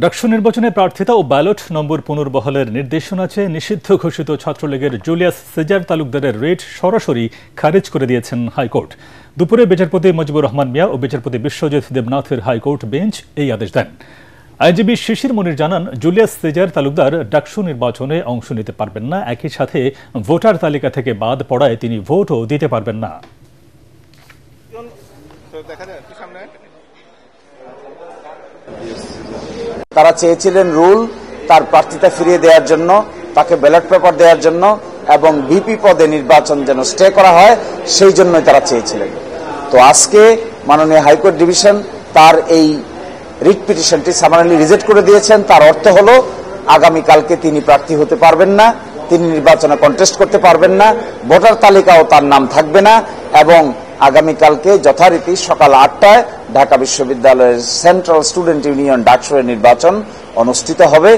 ডাকসু নির্বাচনে প্রার্থিতা ও ব্যালট নম্বর পুনর্বহালের নির্দেশনা চেয়ে নিষিদ্ধ ঘোষিত ছাত্রলীগের জুলিয়াস সিজার তালুকদারের রিট সরাসরি খারিজ করে দিয়েছেন হাইকোর্ট। দুপুরে বিচারপতি মুজিবুর রহমান মিয়া ও বিচারপতি বিশ্বজিৎ দেবনাথের হাইকোর্ট বেঞ্চ এই আদেশ দেন। আইনজীবী শিশির মনির জানান, জুলিয়াস সিজার তালুকদার ডাকসু নির্বাচনে অংশ নিতে পারবেন না, একই সাথে ভোটার তালিকা থেকে বাদ পড়ায় তিনি ভোটও দিতে পারবেন না। তারা চেয়েছিলেন রুল তার প্রার্থিতা ফিরিয়ে দেওয়ার জন্য, তাকে ব্যালট পেপার দেওয়ার জন্য এবং ভিপি পদে নির্বাচন যেন স্টে করা হয়, সেই জন্যই তারা চেয়েছিলেন। তো আজকে মাননীয় হাইকোর্ট ডিভিশন তার এই রিট পিটিশনটি সামারালি রিজেক্ট করে দিয়েছেন। তার অর্থ হলো আগামীকালকে তিনি প্রার্থী হতে পারবেন না, তিনি নির্বাচনে কন্টেস্ট করতে পারবেন না, ভোটার তালিকাও তার নাম থাকবে না এবং আগামীকালকে যথারীতি সকাল 8টায় ঢাকা বিশ্ববিদ্যালয়ের সেন্ট্রাল স্টুডেন্ট ইউনিয়ন ডাকসুর নির্বাচন অনুষ্ঠিত হবে।